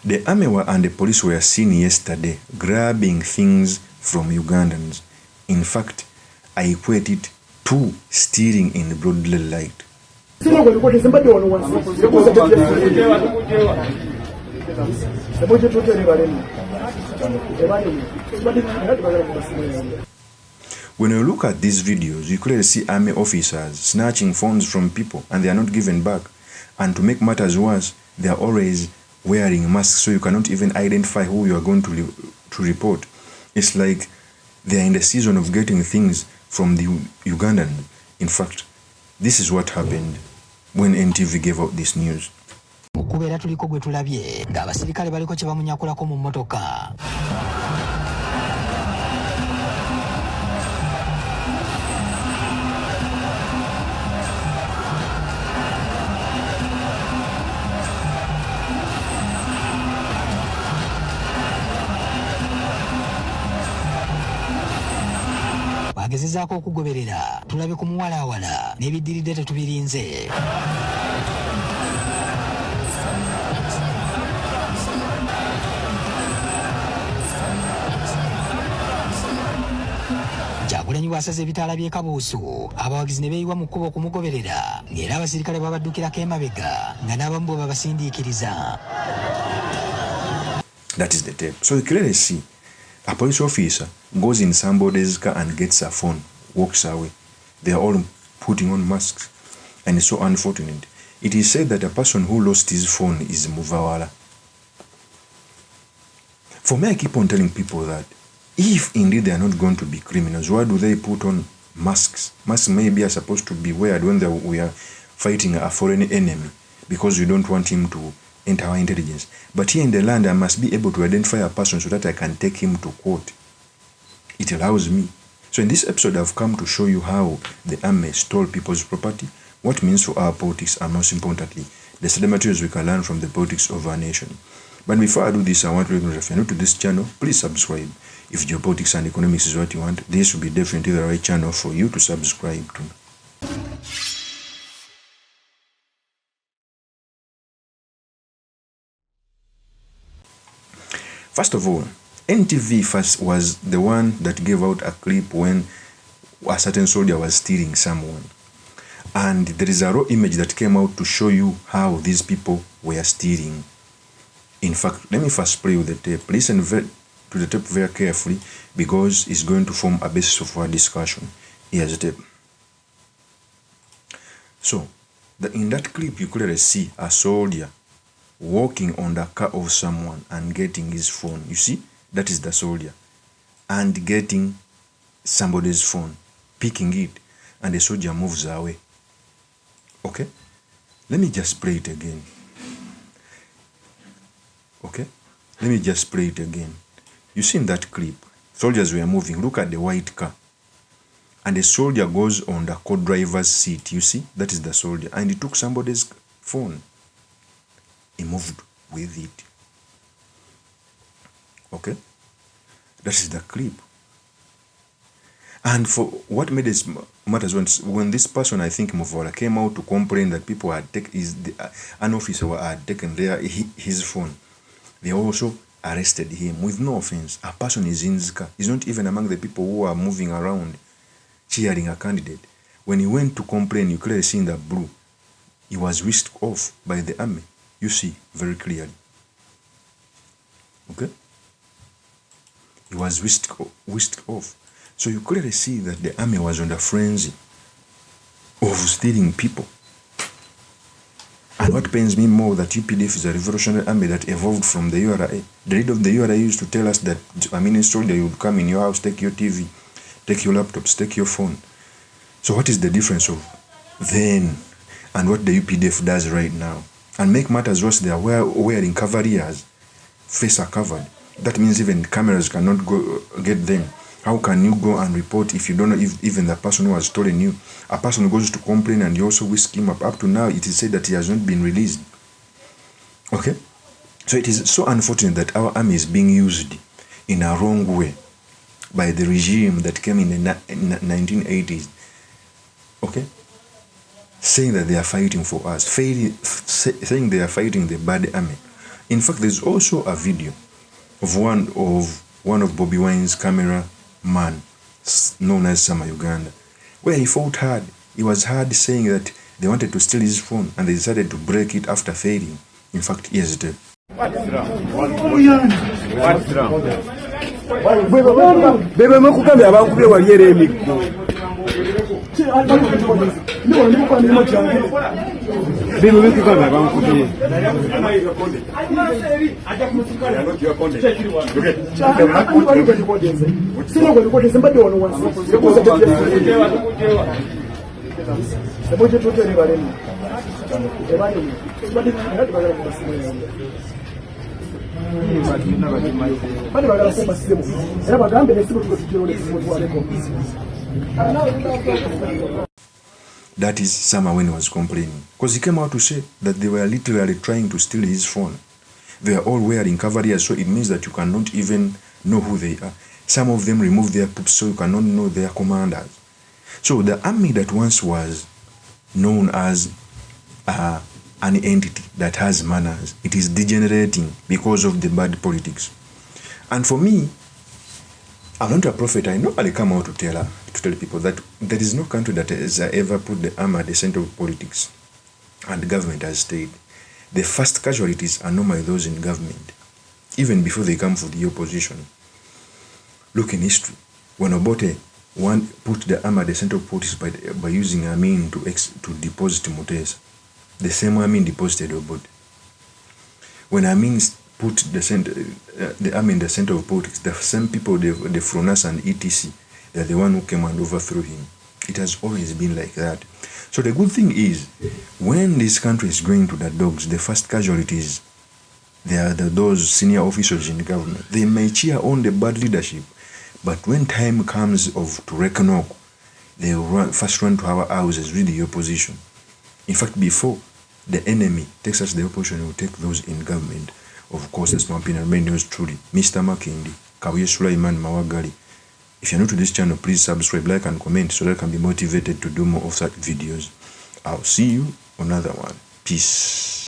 The army and the police were seen yesterday grabbing things from Ugandans. In fact, I equate it to stealing in broad daylight. When you look at these videos, you clearly see army officers snatching phones from people and they are not given back. And to make matters worse, they are always wearing masks, so you cannot even identify who you are going to report. It's like they are in the season of getting things from the Ugandan. In fact, this is what happened when NTV gave out this news. Bagezezaako okugoberera tulabe ku muwalawala n'ebiddiridde tetubirinze. Kyagulanyi bw'asaze ebitaala by'e Kabuusu, abawagizi ne beeyiwa mu kkubo okumugoberera ng'era abasirikale babaddukirako emabega nga n'abamu bwe babasindiikiriza. That is the tape. So you clearly see a police officer goes in somebody's car and gets a phone, walks away. They are all putting on masks. And it's so unfortunate. It is said that a person who lost his phone is Muvawala. For me, I keep on telling people that if indeed they are not going to be criminals, why do they put on masks? Masks maybe are supposed to be weared when we are fighting a foreign enemy because we don't want him to enter our intelligence. But here in the land, I must be able to identify a person so that I can take him to court. It allows me. So in this episode, I've come to show you how the army stole people's property, what it means for our politics, and most importantly, the study materials we can learn from the politics of our nation. But before I do this, I want to recognize if you're new to this channel, please subscribe. If geopolitics and economics is what you want, this will be definitely the right channel for you to subscribe to. First of all, NTV first was the one that gave out a clip when a certain soldier was stealing someone. And there is a raw image that came out to show you how these people were stealing. In fact, let me first play with the tape. Listen to the tape very carefully because it's going to form a basis of our discussion. Here's the tape. So, in that clip, you clearly see a soldier walking on the car of someone and getting his phone. You see, that is the soldier. And getting somebody's phone, picking it, and the soldier moves away. Okay? Let me just play it again. Okay? Let me just play it again. You see in that clip, soldiers were moving. Look at the white car. And the soldier goes on the co-driver's seat. You see, that is the soldier. And he took somebody's phone. He moved with it. Okay? That is the clip. And for what made this matters when this person, I think Muvola, came out to complain that people had taken an officer had taken his phone, they also arrested him with no offense. A person is in his car. He's not even among the people who are moving around cheering a candidate. When he went to complain, you clearly see in the blue, he was whisked off by the army. You see very clearly. Okay? He was whisked off. So you clearly see that the army was on the frenzy of stealing people. And what pains me more that UPDF is a revolutionary army that evolved from the URA. The leader of the URA used to tell us that a Minister soldier would come in your house, take your TV, take your laptops, take your phone. So what is the difference of then and what the UPDF does right now? And make matters worse, they are wearing cavaliers, face are covered. That means even cameras cannot go get them. How can you go and report if you don't know if even the person who has stolen you? A person goes to complain and you also whisk him up. Up to now, it is said that he has not been released. Okay? So it is so unfortunate that our army is being used in a wrong way by the regime that came in the 1980s. Okay? Saying that they are fighting for us. Saying they are fighting the bad army. In fact, there's also a video of one of Bobi Wine's camera man, known as Sama Uganda, where he fought hard. He was hard saying that they wanted to steal his phone and they decided to break it after failing. In fact, here's the That is Sama when he was complaining, because he came out to say that they were literally trying to steal his phone. They are all wearing cavaliers, so it means that you cannot even know who they are. Some of them remove their poops, so you cannot know their commanders. So the army that once was known as an entity that has manners, it is degenerating because of the bad politics. And for me, I'm not a prophet. I normally come out to tell people that there is no country that has ever put the arm at the center of politics, and the government has stayed. The first casualties are normally those in government, even before they come for the opposition. Look in history, when Obote put the arm at the center of politics by using Amin to deposit Mutesa, the same Amin deposited Obote. When Amin put the arm in the center of politics, the same people, the Fronas and etc., they're the one who came and overthrew him. It has always been like that. So the good thing is, when this country is going to the dogs, the first casualties, they are those senior officials in the government. They may cheer on the bad leadership, but when time comes to reckon, they will first run to our houses with the opposition. In fact, before the enemy takes us the opposition, will take those in government. Of course, that's my opinion. Remain yours truly, Mr. Makindi, Kawiye Sulaiman Mawagali. If you're new to this channel, please subscribe, like, and comment so that I can be motivated to do more of such videos. I'll see you on another one. Peace.